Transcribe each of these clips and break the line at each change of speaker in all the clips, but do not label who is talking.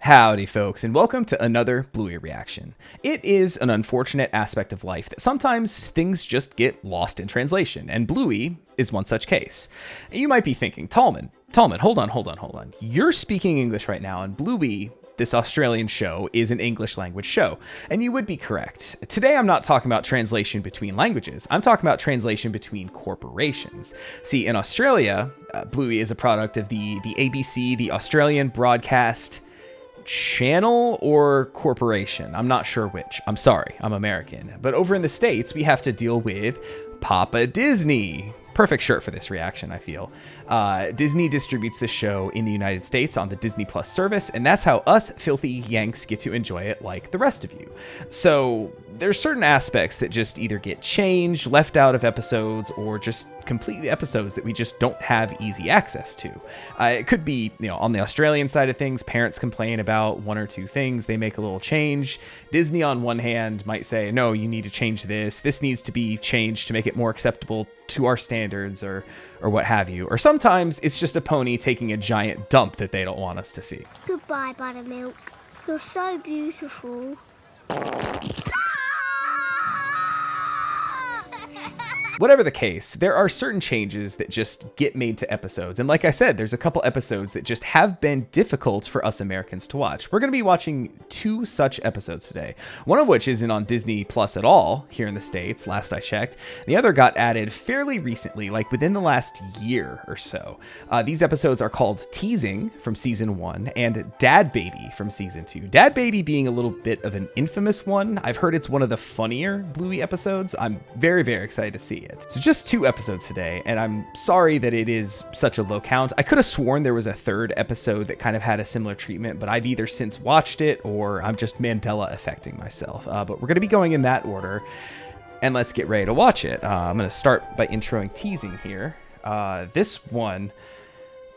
Howdy folks, and welcome to another Bluey reaction. It is an unfortunate aspect of life that sometimes things just get lost in translation, and Bluey is one such case. You might be thinking, Tallman, hold on. You're speaking English right now, and Bluey, this Australian show, is an English language show, and you would be correct. Today I'm not talking about translation between languages, I'm talking about translation between corporations. See, in Australia, Bluey is a product of the ABC, the Australian Broadcast Channel or corporation. I'm not sure which. I'm sorry, I'm American. But over in the States, we have to deal with Papa Disney. Perfect shirt for this reaction, I feel. Disney distributes the show in the United States on the Disney Plus service, and that's how us filthy Yanks get to enjoy it like the rest of you. So there's certain aspects that just either get changed, left out of episodes, or just completely episodes that we just don't have easy access to. It could be, on the Australian side of things, parents complain about one or two things, they make a little change. Disney on one hand might say, no, you need to change this. This needs to be changed to make it more acceptable to our standards or what have you. Or sometimes it's just a pony taking a giant dump that they don't want us to see.
Goodbye, Buttermilk. You're so beautiful.
Whatever the case, there are certain changes that just get made to episodes. And like I said, there's a couple episodes that just have been difficult for us Americans to watch. We're going to be watching two such episodes today. One of which isn't on Disney Plus at all here in the States, last I checked. The other got added fairly recently, like within the last year or so. These episodes are called Teasing from season 1 and Dad Baby from season 2. Dad Baby being a little bit of an infamous one. I've heard it's one of the funnier Bluey episodes. I'm very, very excited to see it. So just two episodes today, and I'm sorry that it is such a low count. I could have sworn there was a third episode that kind of had a similar treatment, but I've either since watched it or I'm just Mandela affecting myself. But we're going to be going in that order, and let's get ready to watch it. I'm going to start by introing Teasing here. This one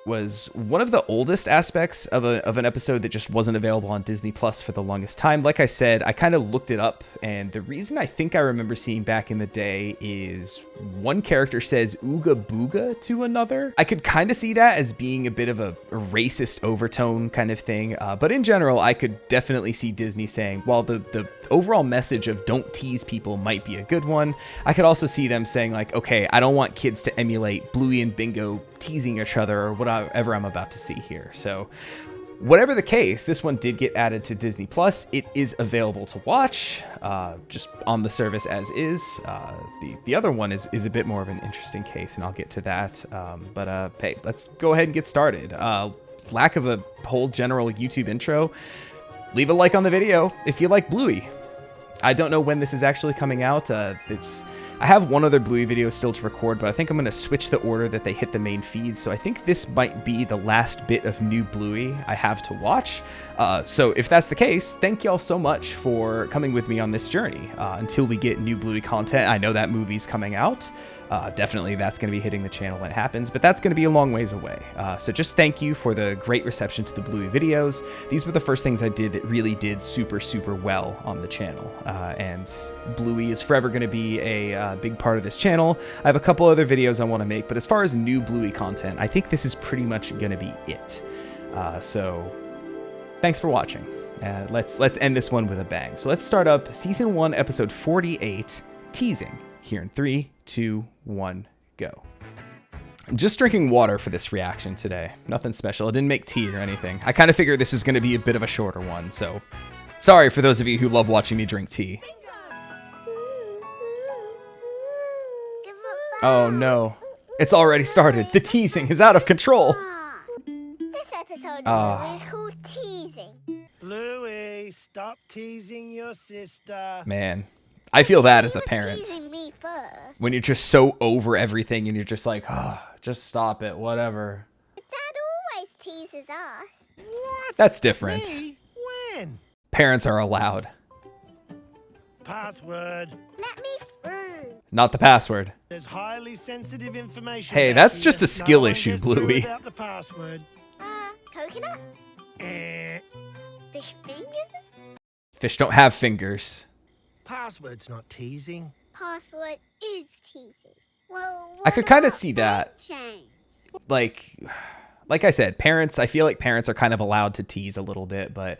was one of the oldest aspects of an episode that just wasn't available on Disney Plus for the longest time. Like I said, I kind of looked it up, and the reason I think I remember seeing back in the day is one character says ooga booga to another. I could kind of see that as being a bit of a racist overtone kind of thing, but in general, I could definitely see Disney saying, while the overall message of don't tease people might be a good one, I could also see them saying like, okay, I don't want kids to emulate Bluey and Bingo teasing each other or whatever I'm about to see here. So whatever the case, this one did get added to Disney Plus. It is available to watch just on the service as is. The other one is a bit more of an interesting case, and I'll get to that. But hey, let's go ahead and get started. Lack of a whole general YouTube intro. Leave a like on the video if you like Bluey. I don't know when this is actually coming out. I have one other Bluey video still to record, but I think I'm going to switch the order that they hit the main feed. So I think this might be the last bit of new Bluey I have to watch. So if that's the case, thank y'all so much for coming with me on this journey until we get new Bluey content. I know that movie's coming out. Definitely that's going to be hitting the channel when it happens, but that's going to be a long ways away. So just thank you for the great reception to the Bluey videos. These were the first things I did that really did super, super well on the channel. And Bluey is forever going to be a big part of this channel. I have a couple other videos I want to make, but as far as new Bluey content, I think this is pretty much going to be it. So thanks for watching. Let's end this one with a bang. So let's start up season 1, episode 48, Teasing, here in 3, 2, 1, go. I'm just drinking water for this reaction today. Nothing special. I didn't make tea or anything. I kind of figured this was going to be a bit of a shorter one, so sorry for those of you who love watching me drink tea. Oh no, it's already started. The teasing is out of control.
This episode of Bluey is called Teasing.
Bluey, stop teasing your sister.
Man, I feel that as a
He was
parent.
teasing me first.
When you're just so over everything and you're just like, just stop it, whatever.
Dad always teases us.
What?
That's different.
Me? When?
Parents are allowed.
Password.
Let me through.
Not the password.
There's highly sensitive information.
Hey,
about
that's
you.
just a
No
skill
one
issue,
gets through
Bluey.
Without the password.
Coconut?
Eh.
Fish fingers?
Fish don't have fingers.
Password's not teasing.
Password is teasing. Well,
I could kind of see that.
change?
Like, like I said, I feel like parents are kind of allowed to tease a little bit, but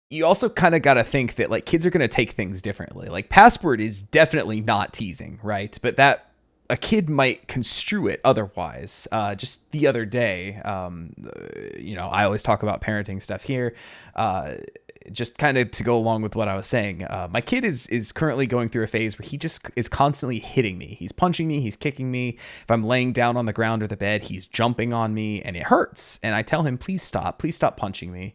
you also kind of got to think that like kids are going to take things differently. Like Password is definitely not teasing, right? But that a kid might construe it otherwise. Just the other day, I always talk about parenting stuff here. Just kind of to go along with what I was saying, my kid is currently going through a phase where he just is constantly hitting me. He's punching me, he's kicking me. If I'm laying down on the ground or the bed, he's jumping on me and it hurts. And I tell him, please stop punching me.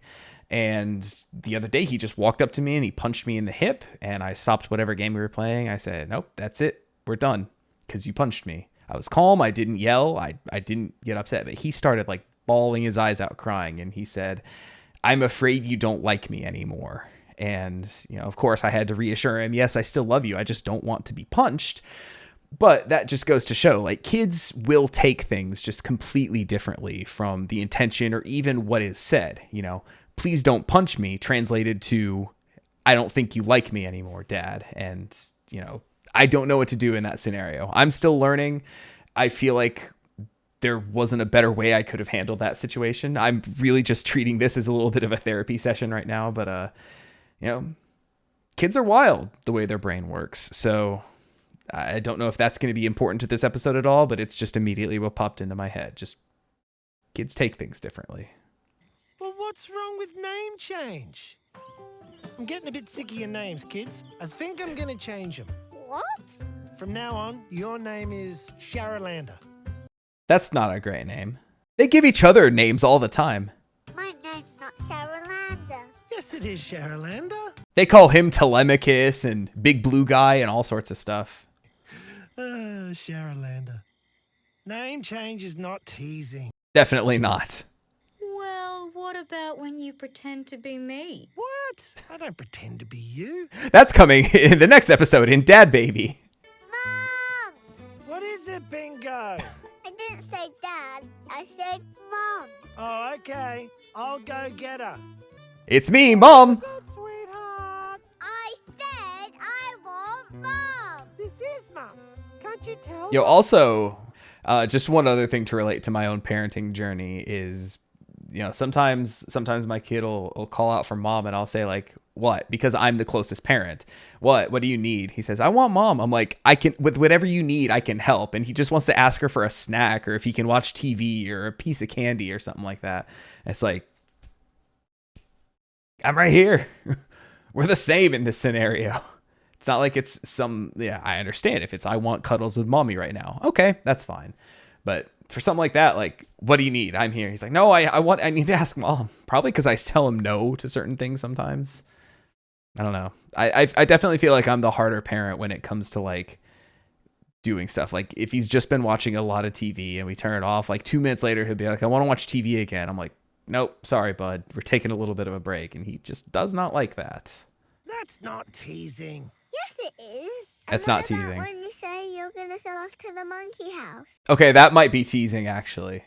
And the other day he just walked up to me and he punched me in the hip, and I stopped whatever game we were playing. I said, nope, that's it. We're done. Because you punched me. I was calm. I didn't yell. I didn't get upset. But he started like bawling his eyes out crying. And he said, I'm afraid you don't like me anymore. And, of course, I had to reassure him, yes, I still love you. I just don't want to be punched. But that just goes to show, like, kids will take things just completely differently from the intention or even what is said. Please don't punch me translated to, I don't think you like me anymore, Dad. And, I don't know what to do in that scenario. I'm still learning. I feel like there wasn't a better way I could have handled that situation. I'm really just treating this as a little bit of a therapy session right now. But, kids are wild the way their brain works. So I don't know if that's going to be important to this episode at all, but it's just immediately what popped into my head. Just kids take things differently.
Well, what's wrong with name change? I'm getting a bit sick of your names, kids. I think I'm going to change them.
What?
From now on, your name is Sharalander.
That's not a great name. They give each other names all the time.
My name's not Sarah Lander.
Yes, it is Sharalander.
They call him Telemachus and Big Blue Guy and all sorts of stuff.
Sharalander. Name change is not teasing.
Definitely not.
Well, what about when you pretend to be me?
What? I don't pretend to be you.
That's coming in the next episode in Dad Baby.
Mom!
What is it, Bingo?
I didn't say Dad. I said Mom.
Oh, okay. I'll go get her.
It's me, Mom.
Sweetheart.
I said I want Mom.
This is Mum. Can't you tell?
Yo, also, just one other thing to relate to my own parenting journey is, sometimes my kid will call out for Mom, and I'll say like, what? Because I'm the closest parent. What do you need? He says, I want Mom. I'm like, I can, with whatever you need, I can help. And he just wants to ask her for a snack, or if he can watch TV or a piece of candy or something like that. It's like, I'm right here. We're the same in this scenario. It's not like it's I understand if it's, I want cuddles with Mommy right now. Okay, that's fine. But for something like that, like, what do you need? I'm here. He's like, no, I need to ask Mom. Probably because I tell him no to certain things sometimes. I don't know. I definitely feel like I'm the harder parent when it comes to like doing stuff. Like if he's just been watching a lot of TV and we turn it off, like 2 minutes later, he'll be like, I want to watch TV again. I'm like, nope, sorry, bud. We're taking a little bit of a break. And he just does not like that.
That's not teasing.
Yes, it is.
That's
And
not
what about
teasing.
when you say you're going to sell us to the monkey house?
Okay, that might be teasing, actually.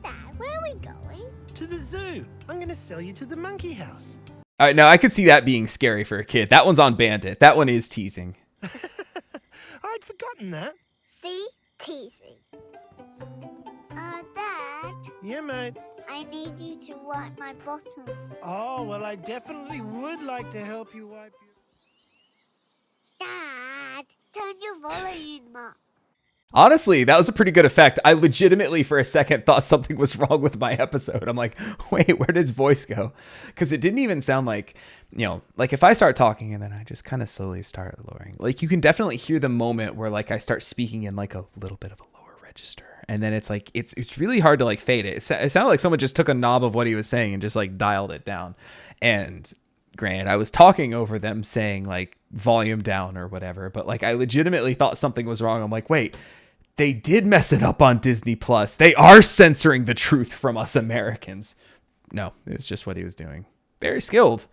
Dad, where are we going?
To the zoo. I'm going to sell you to the monkey house.
All right, now I could see that being scary for a kid. That one's on Bandit. That one is teasing.
I'd forgotten that.
See? Teasing. Dad,
Yeah, mate.
I need you to wipe my bottom.
Oh, well, I definitely would like to help you wipe your...
Dad, turn your volume up.
Honestly, that was a pretty good effect. I legitimately, for a second, thought something was wrong with my episode. I'm like, wait, where did his voice go? Because it didn't even sound like, like if I start talking and then I just kind of slowly start lowering. Like you can definitely hear the moment where like I start speaking in like a little bit of a lower register. And then it's like, it's really hard to like fade it. It sounded like someone just took a knob of what he was saying and just like dialed it down. And granted, I was talking over them saying like volume down or whatever, but like I legitimately thought something was wrong. I'm like, wait, they did mess it up on Disney Plus. They are censoring the truth from us Americans. No, it was just what he was doing. Very skilled.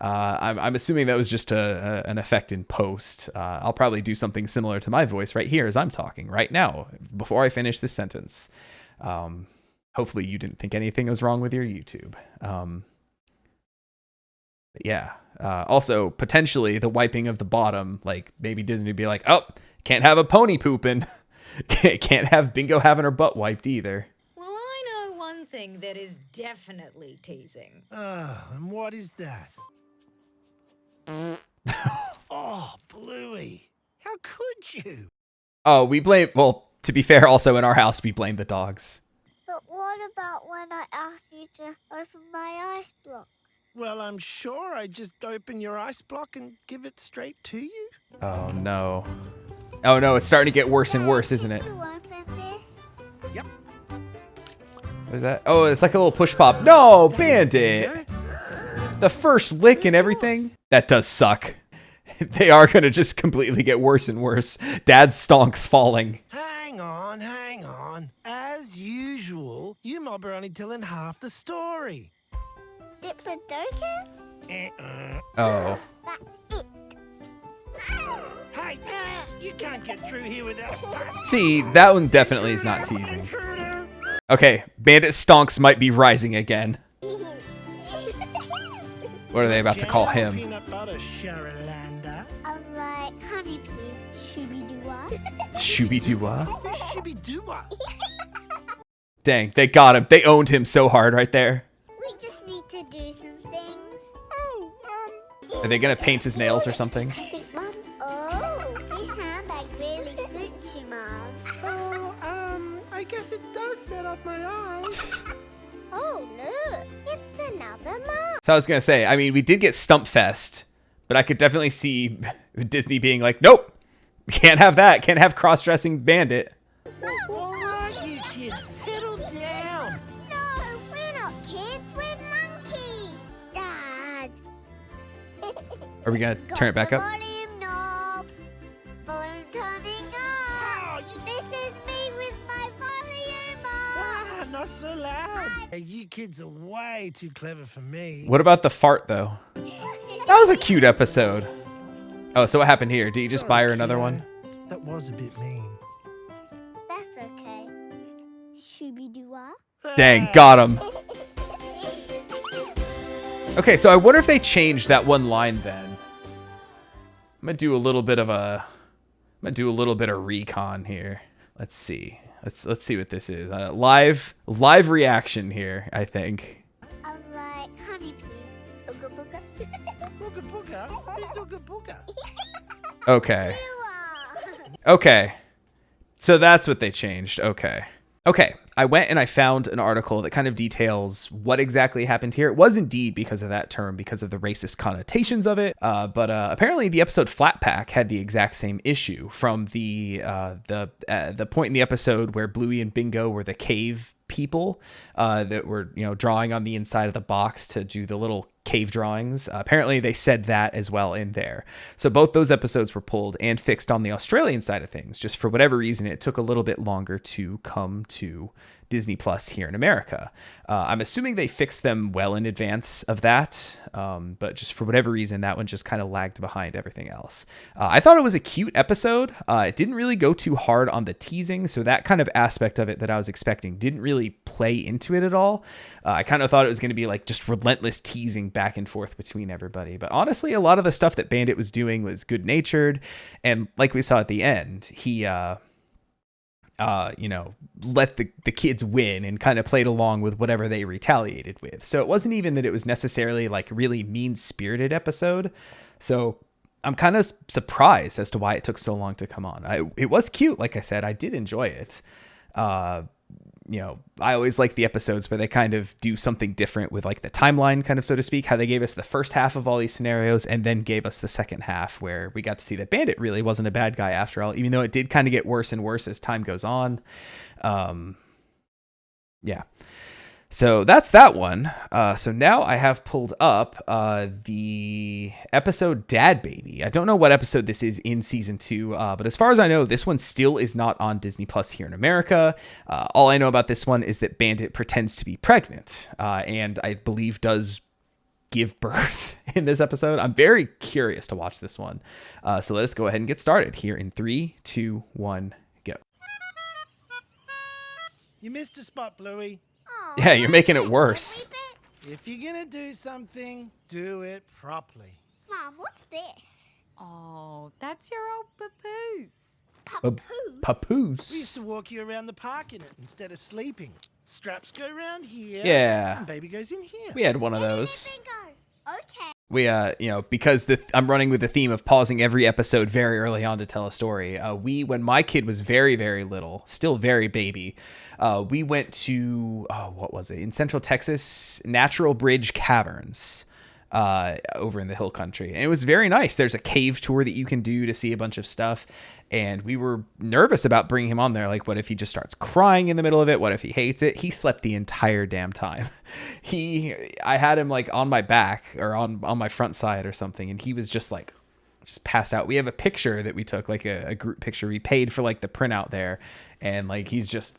I'm assuming that was just an effect in post. I'll probably do something similar to my voice right here as I'm talking right now before I finish this sentence. Hopefully you didn't think anything was wrong with your YouTube. But yeah. Also, potentially the wiping of the bottom, like maybe Disney would be like, oh, can't have a pony pooping. Can't have Bingo having her butt wiped either.
Well, I know something that is definitely teasing.
Oh, and what is that? Oh, Bluey. How could you?
Oh, we blame, well, to be fair, also in our house, we blame the dogs.
But what about when I asked you to open my ice block?
Well, I'm sure I just open your ice block and give it straight to you.
Oh, no. Oh, no, it's starting to get worse and worse, isn't it?
You open this?
Yep.
What is that? Oh, it's like a little push pop. No, Bandit! The first lick and everything? That does suck. They are going to just completely get worse and worse. Dad's stonk's falling.
Hang on, hang on. As usual, you mob are only telling half the story.
Diplodocus?
Oh.
That's it.
Hey, you can't get through here without a
See, that one definitely is not teasing.
intruder.
Okay, Bandit stonks might be rising again. What are they about to call him?
Peanut butter, Sharalander.
I'm like, honey, please, shooby-doo-wah.
Shooby-doo-wah?
Shibby-doo-wah.
Dang, they got him. They owned him so hard right there.
We just need to do some things.
Oh,
Are they going to paint his nails or something?
Mum, oh, this handbag really suits you, Mum.
I guess it does set off my eyes.
Oh, look, it's another mug.
So I was going to say, I mean, we did get Stumpfest, but I could definitely see Disney being like, nope, can't have that. Can't have cross-dressing Bandit.
All right, you kids, settle down.
No, we're not kids, we're monkeys. Dad.
Are we going to turn it back up?
Volume knob. Volume turning up. This is me with my volume up.
Not so loud. Hey, you kids are way too clever for me.
What about the fart, though? That was a cute episode. Oh, so what happened here? Did you just buy her another one?
That was a bit mean.
That's okay. Shooby-doo-wah.
Dang, got him. Okay, so I wonder if they changed that one line then. I'm gonna do a little bit of recon here. Let's see. Let's see what this is. Live reaction here, I think.
I'm like, honey, please. Ooga booga.
Booga booga? Who's Ooga booga?
Okay.
You
Okay. So that's what they changed. Okay. Okay. I went and I found an article that kind of details what exactly happened here. It was indeed because of that term, because of the racist connotations of it. But apparently the episode Flat Pack had the exact same issue from the point in the episode where Bluey and Bingo were the cave people that were, drawing on the inside of the box to do the little cave drawings. Apparently they said that as well in there. So both those episodes were pulled and fixed on the Australian side of things. Just for whatever reason, it took a little bit longer to come to Disney Plus here in America. I'm assuming they fixed them well in advance of that, but just for whatever reason, that one just kind of lagged behind everything else. I thought it was a cute episode. It didn't really go too hard on the teasing, so that kind of aspect of it that I was expecting didn't really play into it at all. I kind of thought it was going to be like just relentless teasing back and forth between everybody. But honestly, a lot of the stuff that Bandit was doing was good-natured, and like we saw at the end, he let the kids win and kind of played along with whatever they retaliated with. So it wasn't even that it was necessarily like really mean-spirited episode. So I'm kind of surprised as to why it took so long to come on. It was cute. Like I said, I did enjoy it. I always like the episodes where they kind of do something different with like the timeline, kind of, so to speak, how they gave us the first half of all these scenarios and then gave us the second half where we got to see that Bandit really wasn't a bad guy after all, even though it did kind of get worse and worse as time goes on. Yeah. So that's that one. So now I have pulled up the episode Dad Baby. I don't know what episode this is in season 2, but as far as I know, this one still is not on Disney Plus here in America. All I know about this one is that Bandit pretends to be pregnant, and I believe does give birth in this episode. I'm very curious to watch this one. So let us go ahead and get started here in 3, 2, 1, go.
You missed a spot, Bluey.
Aw,
Yeah, you're making it worse.
If you're gonna do something, do it properly.
Mom, what's this?
Oh, that's your old papoose.
Papoose?
We used
Papoose.
to walk you around the park in it instead of sleeping. Straps go around here.
Yeah.
And baby goes in here.
We had one of those.
Bingo. Okay.
We, because I'm running with the theme of pausing every episode very early on to tell a story. When my kid was very, very little, still very baby, we went to, what was it? In Central Texas, Natural Bridge Caverns, over in the hill country. And it was very nice. There's a cave tour that you can do to see a bunch of stuff. And we were nervous about bringing him on there. Like, what if he just starts crying in the middle of it? What if he hates it? He slept the entire damn time. I had him like on my back or on my front side or something. And he was just passed out. We have a picture that we took, like a group picture. We paid for like the printout there. And like, he's just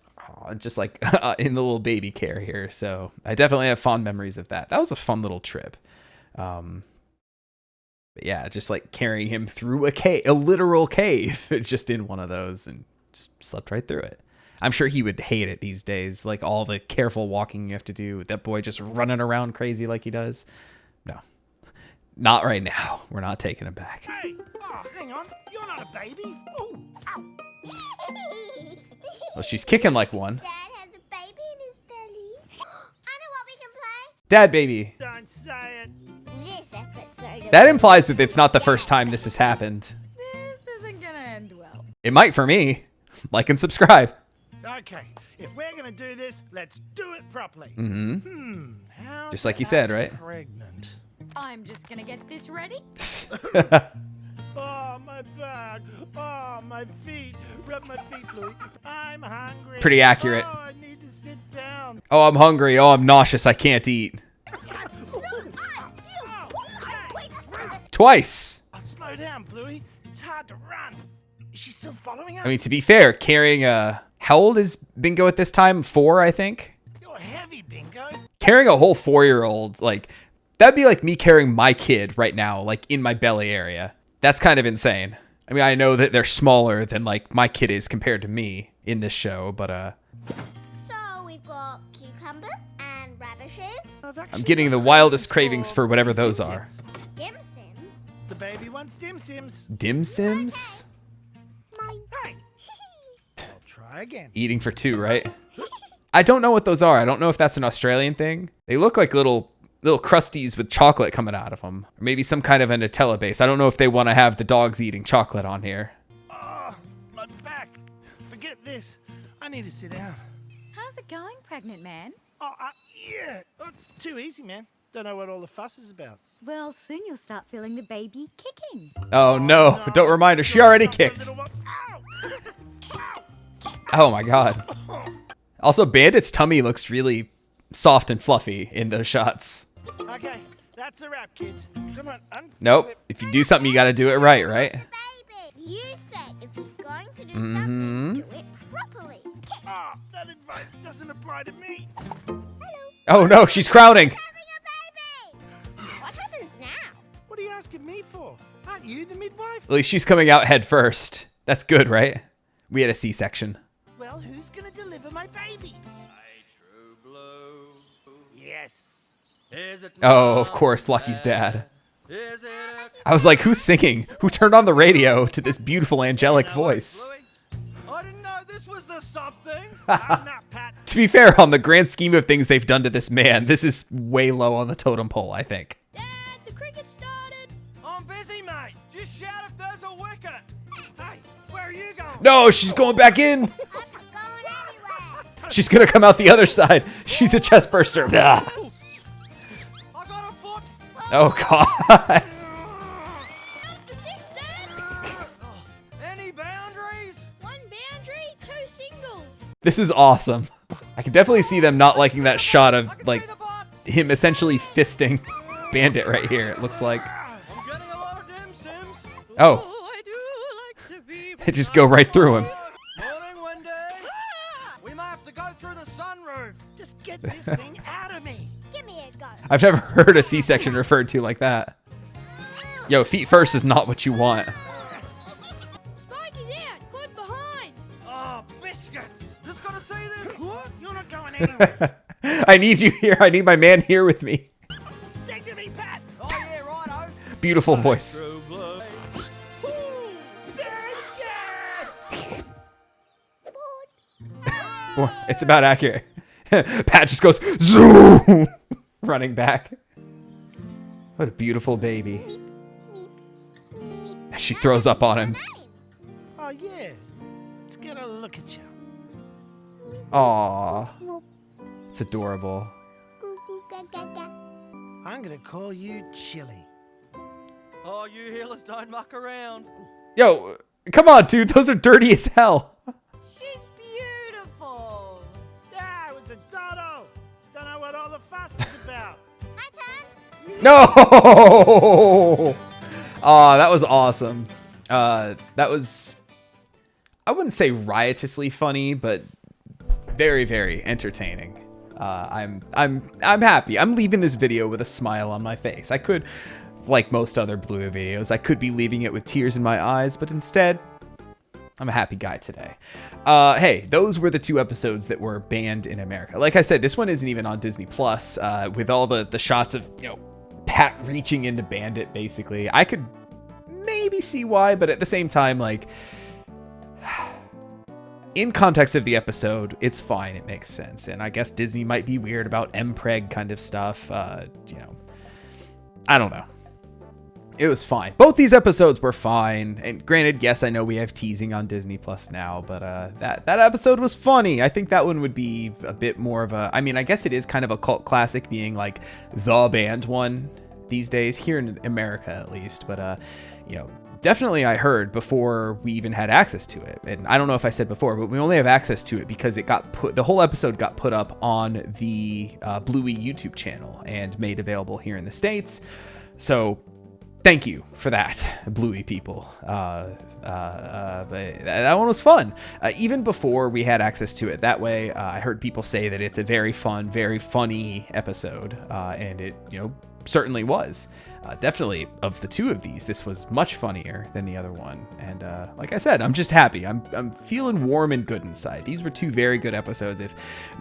like in the little baby carrier. So I definitely have fond memories of that. That was a fun little trip. But yeah, just like carrying him through a literal cave, just in one of those, and just slept right through it. I'm sure he would hate it these days, like all the careful walking you have to do. That boy just running around crazy like he does. No, not right now. We're not taking him back.
Hey, hang on. You're not a baby. Oh, ow.
Well, she's kicking like one.
Dad has a baby in his belly. I know what we can play.
Dad, baby.
Don't say it.
This episode.
That implies that it's not the first time this has happened.
This isn't gonna end well.
It might for me. Like and subscribe.
Okay, if we're gonna do this, let's do it properly.
Mm-hmm.
How
Just like you said, right?
Pregnant.
I'm just gonna get this ready.
Oh, my back. Oh, my feet. Rub my feet, Bluey. I'm hungry.
Pretty accurate.
Oh, I need to sit down.
Oh, I'm hungry. Oh, I'm nauseous. I can't eat. Twice.
Oh, slow down, Bluey. It's hard to run. Is she still following us?
I mean, to be fair, carrying how old is Bingo at this time? 4, I think.
You're heavy, Bingo.
Carrying a whole 4-year-old, like, that'd be like me carrying my kid right now, like in my belly area. That's kind of insane. I mean, I know that they're smaller than like my kid is compared to me in this show, but
So we've got cucumbers and radishes.
I'm getting the wildest cravings for whatever those are.
Dim Sims.
The baby wants dim sims.
Dim Sims?
Mine.
Hey. I'll try again.
Eating for 2, right? I don't know what those are. I don't know if that's an Australian thing. They look like little crusties with chocolate coming out of them. Or maybe some kind of a Nutella base. I don't know if they want to have the dogs eating chocolate on here.
Oh, my back. Forget this. I need to sit down.
How's it going, pregnant man?
Oh, yeah. Oh, it's too easy, man. Don't know what all the fuss is about.
Well, soon you'll start feeling the baby kicking.
Oh no, don't remind her. She already kicked.
Ow. Ow.
Oh my god. Also, Bandit's tummy looks really soft and fluffy in those shots.
Okay, that's a wrap, kids. Come on.
Nope. If you do something, you gotta do it right, right?
Baby. You said if he's going to do something, do it properly.
Oh, that advice doesn't apply to me.
Hello.
Oh no, she's crowning.
Having a baby. What happens now?
What are you asking me for? Aren't you the midwife?
At least she's coming out head first. That's good, right? We had a C-section.
Well, who's gonna deliver my baby? Yes.
Oh, of course, Lucky's dad. I was like, who's singing? Who turned on the radio to this beautiful angelic voice?
I didn't know this was the something.
I'm not Pat.
To be fair, on the grand scheme of things they've done to this man, this is way low on the totem pole, I think.
Dad, the cricket started.
I'm busy, mate. Just shout if there's a wicket. Hey, where are you going?
No, she's going back in.
I'm not going anywhere.
She's gonna come out the other side. She's a chest burster. Ah.
I got a foot.
Oh god.
For 6, Dad.
Any boundaries?
1 boundary, 2 singles.
This is awesome. I can definitely see them not liking that shot of like him essentially fisting Bandit right here. It looks like.
I'm getting a lot of dim sims.
Oh,
I do like to be.
they just go right through him.
Morning, Wendy. We might have to go through the sunroof.
Just get this thing out of me.
Give me a go.
I've never heard a C-section referred to like that. Yo, feet first is not what you want.
Spike is out. Caught behind.
Oh, biscuits. Just gotta see this. What?
You're not going anywhere.
I need you here. I need my man here with me.
Sing to me, Pat.
Oh, yeah, righto.
Beautiful voice.
Ooh, biscuits!
Well, it's about accurate. Pat just goes zoom, running back. What a beautiful baby. She throws up on him.
Oh, yeah. Let's get a look at you.
Aww. It's adorable.
I'm gonna call you Chili.
Oh, you healers don't muck around.
Yo, come on, dude. Those are dirty as hell.
She's beautiful.
Yeah, it was a dodo. Don't know what all the fuss is about.
My turn.
No! Aw, that was awesome. That was, I wouldn't say riotously funny, but very, very entertaining. I'm happy. I'm leaving this video with a smile on my face. I could, like most other Bluey videos, I could be leaving it with tears in my eyes, but instead, I'm a happy guy today. Hey, those were the 2 episodes that were banned in America. Like I said, this one isn't even on Disney Plus, with all the shots of, you know, Pat reaching into Bandit, basically. I could maybe see why, but at the same time, like, in context of the episode, it's fine. It makes sense. And I guess Disney might be weird about MPreg kind of stuff. You know, I don't know. It was fine. Both these episodes were fine. And granted, yes, I know we have teasing on Disney Plus now, but that episode was funny. I think that one would be a bit more of a, I mean, I guess it is kind of a cult classic, being like the banned one these days, here in America at least. But, you know, definitely I heard before we even had access to it. And I don't know if I said before, but we only have access to it because it got put, the whole episode got put up on the Bluey YouTube channel and made available here in the States. So thank you for that, Bluey people. But that one was fun. Even before we had access to it that way, I heard people say that it's a very fun, very funny episode. And it, you know, certainly was. Definitely of the 2 of these, this was much funnier than the other one. And like I said, I'm just happy. I'm feeling warm and good inside. These were 2 very good episodes. If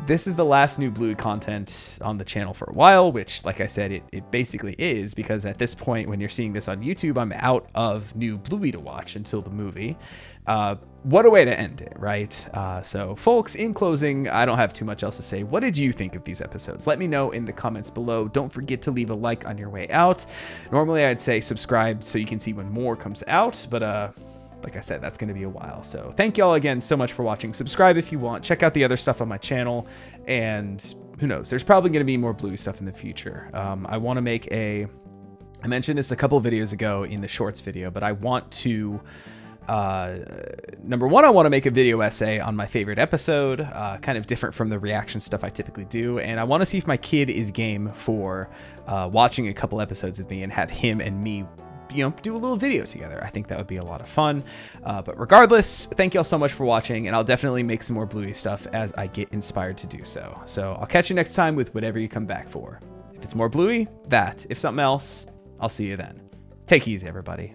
this is the last new Bluey content on the channel for a while, which, like I said, it basically is, because at this point, when you're seeing this on YouTube, I'm out of new Bluey to watch until the movie. What a way to end it, right? So folks, in closing, I don't have too much else to say. What did you think of these episodes? Let me know in the comments below. Don't forget to leave a like on your way out. Normally I'd say subscribe so you can see when more comes out, but like I said, that's going to be a while. So thank y'all again so much for watching. Subscribe if you want. Check out the other stuff on my channel, and who knows, there's probably going to be more Bluey stuff in the future. I want to make I mentioned this a couple of videos ago in the shorts video, but I want to number one, I want to make a video essay on my favorite episode, kind of different from the reaction stuff I typically do. And I want to see if my kid is game for watching a couple episodes with me and have him and me, you know, do a little video together. I think that would be a lot of fun. But regardless, thank y'all so much for watching, and I'll definitely make some more Bluey stuff as I get inspired to do so. So I'll catch you next time with whatever you come back for. If it's more Bluey, that. If something else, I'll see you then. Take it easy, everybody.